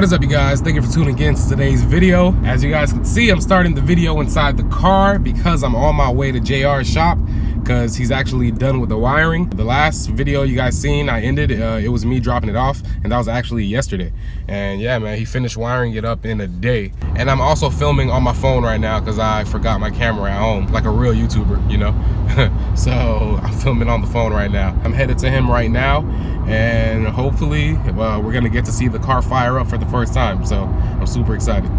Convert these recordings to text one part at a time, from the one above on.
What is up, you guys? Thank you for tuning in to today's video. As you guys can see, I'm starting the video inside the car because I'm on my way to JR's shop because he's actually done with the wiring. The last video you guys seen, I ended, it was me dropping it off, and that was actually yesterday. And yeah, man, he finished wiring it up in a day. And I'm also filming on my phone right now because I forgot my camera at home, like a real YouTuber, you know? So I'm filming on the phone right now. I'm headed to him right now, and hopefully we're gonna get to see the car fire up for the first time. So I'm super excited.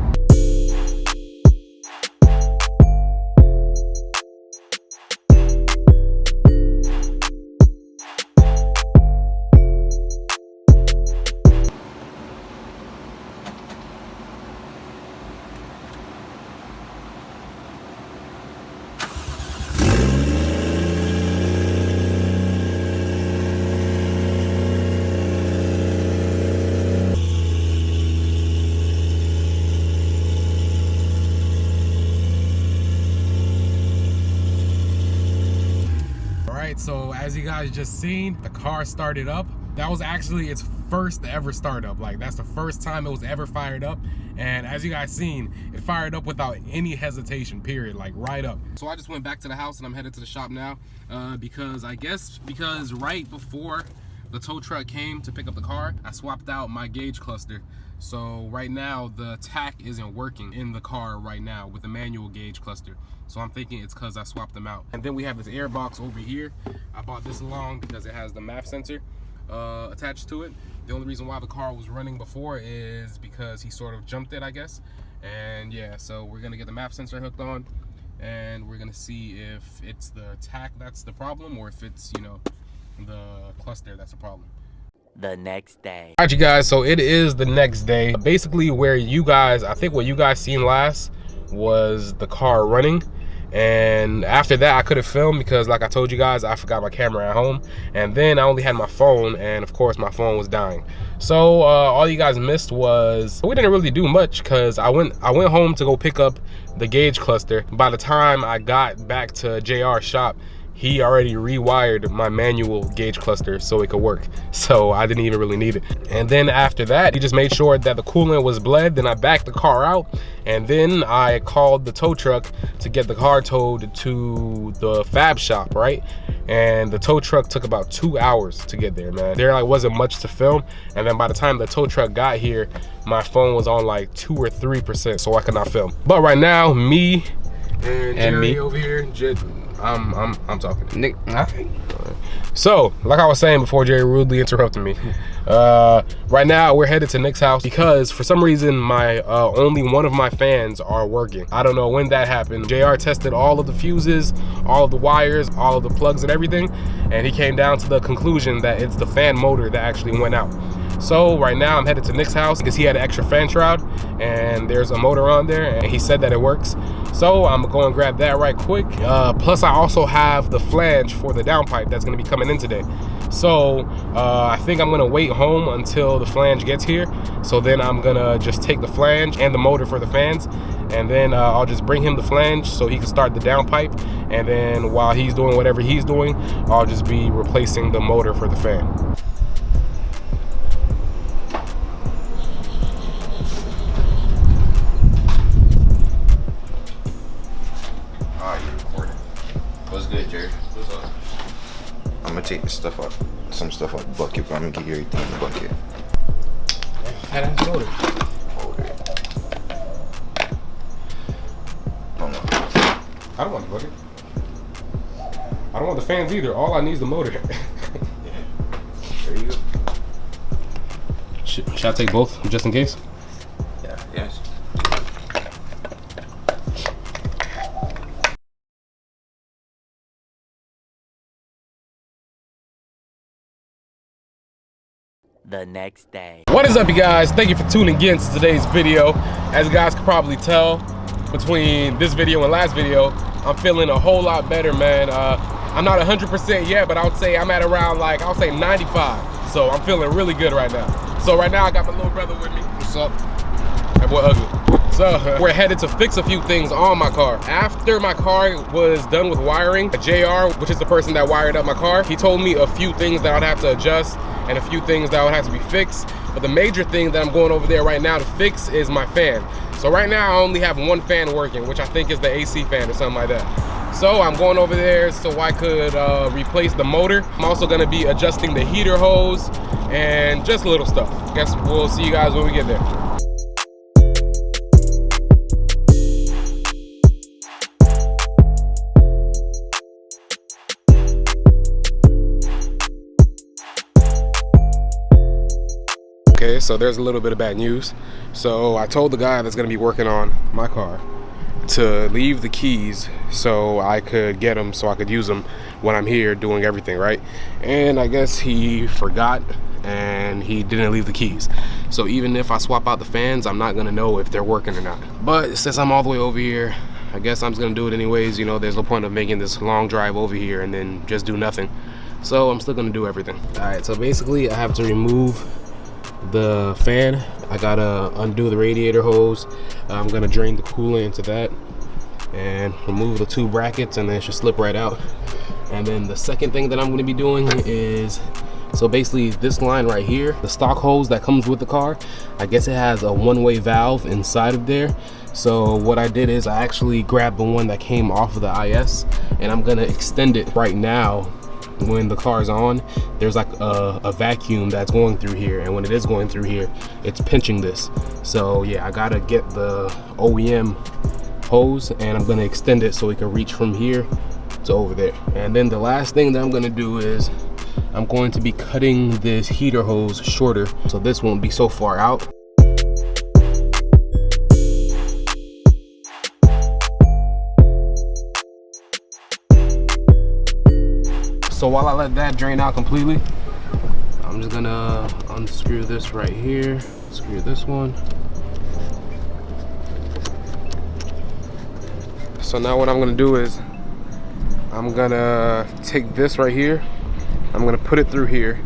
So as you guys just seen, the car started up. That was actually its first ever startup. Like, that's the first time it was ever fired up. And as you guys seen, it fired up without any hesitation, period, like right up. So I just went back to the house and I'm headed to the shop now because right before the tow truck came to pick up the car, I swapped out my gauge cluster. So right now the tach isn't working in the car right now with the manual gauge cluster. So I'm thinking it's because I swapped them out. And then we have this air box over here. I bought this along because it has the MAF sensor attached to it. The only reason why the car was running before is because he sort of jumped it, I guess. And yeah, so we're gonna get the MAF sensor hooked on, and we're gonna see if it's the tach that's the problem or if it's, you know, the cluster that's the problem. The next day. All right, you guys, so it is the next day. Basically where you guys, I think what you guys seen last was the car running. And after that, I couldn't film because, like I told you guys, I forgot my camera at home. And then I only had my phone, and of course my phone was dying. So all you guys missed was, we didn't really do much because I went home to go pick up the gauge cluster. By the time I got back to JR's shop, he already rewired my manual gauge cluster so it could work. So I didn't even really need it. And then after that, he just made sure that the coolant was bled. Then I backed the car out, and then I called the tow truck to get the car towed to the fab shop, right? And the tow truck took about 2 hours to get there, man. There like wasn't much to film. And then by the time the tow truck got here, my phone was on like 2 or 3%, so I could not film. But right now, me and Jerry over here, I'm talking. Nick. So, like I was saying before Jerry rudely interrupted me, right now we're headed to Nick's house because for some reason my only one of my fans are working. I don't know when that happened. JR tested all of the fuses, all of the wires, all of the plugs and everything, and he came down to the conclusion that it's the fan motor that actually went out. So right now I'm headed to Nick's house because he had an extra fan shroud and there's a motor on there, and he said that it works. So I'm gonna go and grab that right quick. Plus I also have the flange for the downpipe that's gonna be coming in today. So I think I'm gonna wait home until the flange gets here. So then I'm gonna just take the flange and the motor for the fans, and then I'll just bring him the flange so he can start the downpipe. And then while he's doing whatever he's doing, I'll just be replacing the motor for the fan. What's good, Jerry? What's up? I'm gonna take this stuff up, some stuff out the bucket, but I'm gonna get you everything in the bucket. How does motor? Okay. Hold on. I don't want the bucket. I don't want the fans either. All I need is the motor. Yeah. There you go. Should I take both just in case? Yeah. Yes. The next day. What is up, you guys? Thank you for tuning in to today's video. As you guys can probably tell between this video and last video, I'm feeling a whole lot better, man. I'm not 100% yet, but I would say I'm at around like, I'll say 95. So I'm feeling really good right now. So right now I got my little brother with me. What's up? That boy ugly. So we're headed to fix a few things on my car. After my car was done with wiring, JR, which is the person that wired up my car, he told me a few things that I'd have to adjust and a few things that would have to be fixed. But the major thing that I'm going over there right now to fix is my fan. So right now I only have one fan working, which I think is the AC fan or something like that. So I'm going over there so I could replace the motor. I'm also gonna be adjusting the heater hose and just little stuff. Guess we'll see you guys when we get there. Okay, so there's a little bit of bad news. So I told the guy that's gonna be working on my car to leave the keys so I could get them, so I could use them when I'm here doing everything, right? And I guess he forgot and he didn't leave the keys. So even if I swap out the fans, I'm not gonna know if they're working or not. But since I'm all the way over here, I guess I'm just gonna do it anyways. You know, there's no point of making this long drive over here and then just do nothing. So I'm still gonna do everything. All right, so basically I have to remove the fan. I gotta undo the radiator hose. I'm gonna drain the coolant into that and remove the two brackets, and then it should slip right out. And then the second thing that I'm gonna be doing is, so basically this line right here, the stock hose that comes with the car, I guess it has a one-way valve inside of there. So what I did is I actually grabbed the one that came off of the IS, and I'm gonna extend it right now. When the car is on, there's like a vacuum that's going through here, and when it is going through here, it's pinching this. So yeah, I gotta get the OEM hose and I'm gonna extend it so it can reach from here to over there. And then the last thing that I'm gonna do is I'm going to be cutting this heater hose shorter so this won't be so far out. So while I let that drain out completely, I'm just gonna unscrew this right here, screw this one. So now what I'm gonna do is, I'm gonna take this right here, I'm gonna put it through here,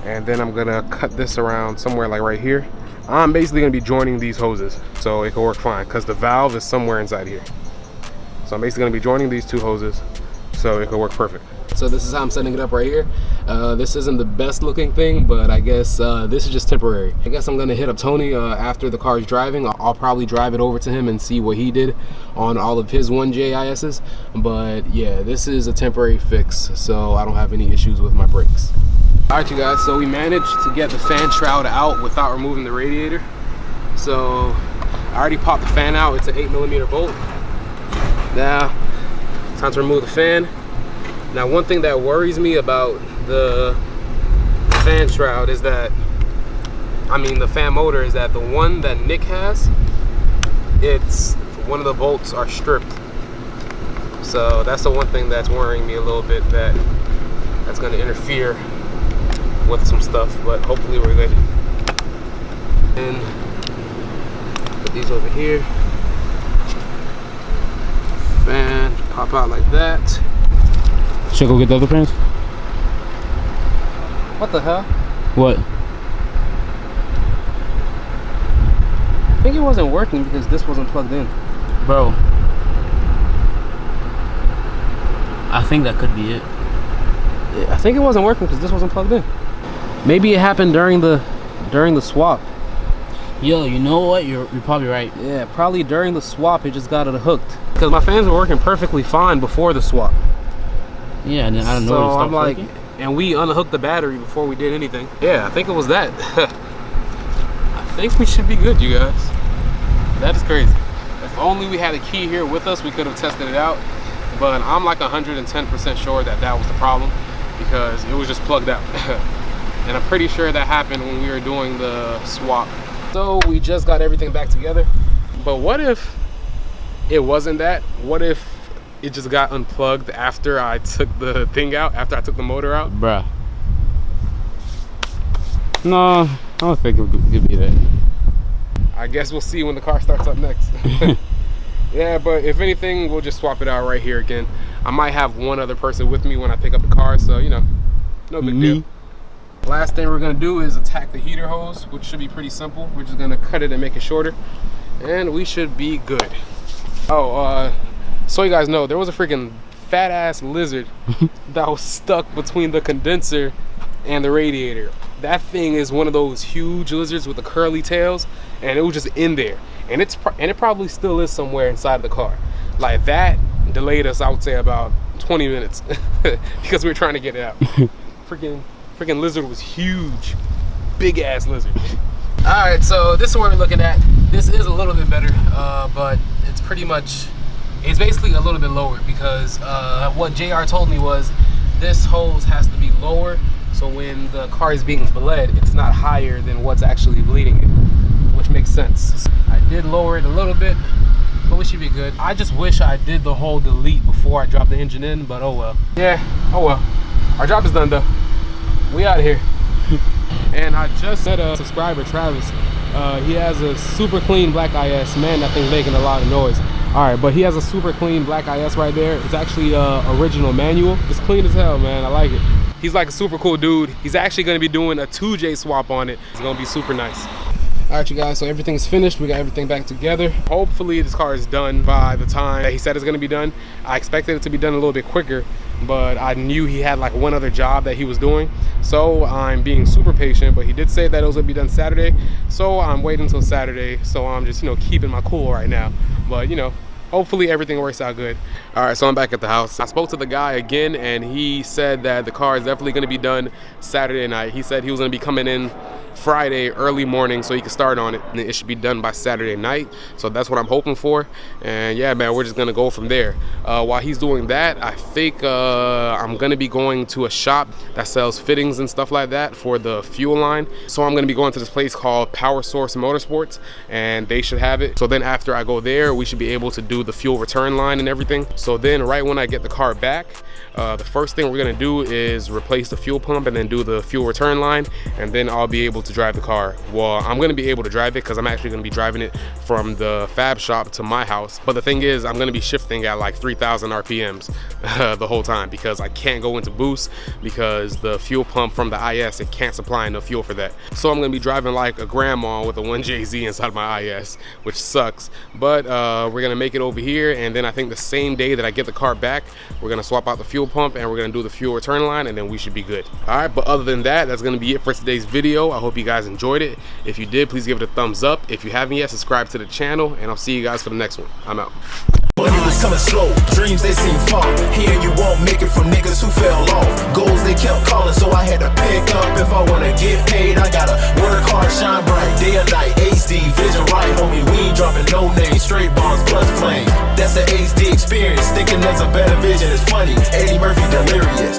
and then I'm gonna cut this around somewhere like right here. I'm basically gonna be joining these hoses so it can work fine, because the valve is somewhere inside here. So I'm basically gonna be joining these two hoses so it can work perfect. So this is how I'm setting it up right here. This isn't the best looking thing, but I guess this is just temporary. I guess I'm gonna hit up Tony after the car is driving. I'll probably drive it over to him and see what he did on all of his 1J ISs. But yeah, this is a temporary fix, so I don't have any issues with my brakes. All right, you guys, so we managed to get the fan shroud out without removing the radiator. So I already popped the fan out. It's an 8mm bolt. Now, time to remove the fan. Now, one thing that worries me about the fan shroud is that, the fan motor, is that the one that Nick has, it's one of the bolts are stripped. So that's the one thing that's worrying me a little bit, that's going to interfere with some stuff, but hopefully we're good. And put these over here. Fan pop out like that. Should I go get the other fans? What the hell? What? I think it wasn't working because this wasn't plugged in. Bro. I think that could be it. Yeah, I think it wasn't working because this wasn't plugged in. Maybe it happened during the swap. Yo, you know what? You're probably right. Yeah, probably during the swap it just got it hooked. Because my fans were working perfectly fine before the swap. Yeah, and then I don't know. So I'm like, and we unhooked the battery before we did anything. Yeah, I think it was that. I think we should be good, you guys. That is crazy. If only we had a key here with us, we could have tested it out. But I'm like 110% sure that that was the problem, because it was just plugged out. And I'm pretty sure that happened when we were doing the swap. So we just got everything back together. But what if it wasn't that? What if it just got unplugged after I took the thing out, after I took the motor out? Bruh. No, I don't think it could be that. I guess we'll see when the car starts up next. Yeah, but if anything, we'll just swap it out right here again. I might have one other person with me when I pick up the car, so you know, no big deal. Last thing we're gonna do is attack the heater hose, which should be pretty simple. We're just gonna cut it and make it shorter, and we should be good. Oh, so you guys know, there was a freaking fat ass lizard that was stuck between the condenser and the radiator That thing is one of those huge lizards with the curly tails, and it was just in there. And it probably still is somewhere inside the car. Like, that delayed us, I would say, about 20 minutes because we were trying to get it out. freaking lizard was huge. Big ass lizard. All right, so this is what we're looking at. This is a little bit better, but it's basically a little bit lower because what JR told me was this hose has to be lower, so when the car is being bled, it's not higher than what's actually bleeding it, which makes sense. I did lower it a little bit, but we should be good. I just wish I did the whole delete before I dropped the engine in, but oh well. Yeah, oh well. Our job is done though. We out of here. And I just met a subscriber, Travis. He has a super clean black IS. Man, that thing's making a lot of noise. All right, but he has a super clean black IS right there. It's actually original manual. It's clean as hell, man. I like it. He's like a super cool dude. He's actually gonna be doing a 2J swap on it. It's gonna be super nice. All right, you guys, so everything's finished. We got everything back together. Hopefully this car is done by the time that he said it's gonna be done. I expected it to be done a little bit quicker, but I knew he had like one other job that he was doing. So I'm being super patient, but he did say that it was gonna be done Saturday. So I'm waiting until Saturday. So I'm just, keeping my cool right now. But, hopefully everything works out good. All right, so I'm back at the house. I spoke to the guy again, and he said that the car is definitely gonna be done Saturday night. He said he was gonna be coming in Friday early morning so he can start on it, and it should be done by Saturday night. So that's what I'm hoping for. And yeah, man, we're just gonna go from there. While he's doing that, I think I'm gonna be going to a shop that sells fittings and stuff like that for the fuel line. So I'm gonna be going to this place called Power Source Motorsports, and they should have it. So then after I go there, we should be able to do the fuel return line and everything. So then right when I get the car back, the first thing we're gonna do is replace the fuel pump and then do the fuel return line, and then I'll be able to drive the car. Well, I'm gonna be able to drive it because I'm actually gonna be driving it from the fab shop to my house. But the thing is, I'm gonna be shifting at like 3,000 RPMs the whole time because I can't go into boost because the fuel pump from the IS, it can't supply enough fuel for that. So I'm gonna be driving like a grandma with a 1JZ inside my IS, which sucks. But we're gonna make it over here, and then I think the same day that I get the car back, we're gonna swap out the fuel pump and we're gonna do the fuel return line, and then we should be good. All right, but other than that, that's gonna be it for today's video. I hope you guys enjoyed it. If you did, please give it a thumbs up. If you haven't yet, subscribe to the channel, and I'll see you guys for the next one. I'm out. Money was coming slow, dreams they seem far. Here you won't make it from niggas who fell off. Goals they kept calling, so I had to pick up. If I wanna get paid, I gotta work hard, shine bright, day or night. HD, vision right, homie. We ain't dropping no names, straight bombs plus flame. That's the HD experience. Thinking there's a better vision is funny. Eddie Murphy delirious.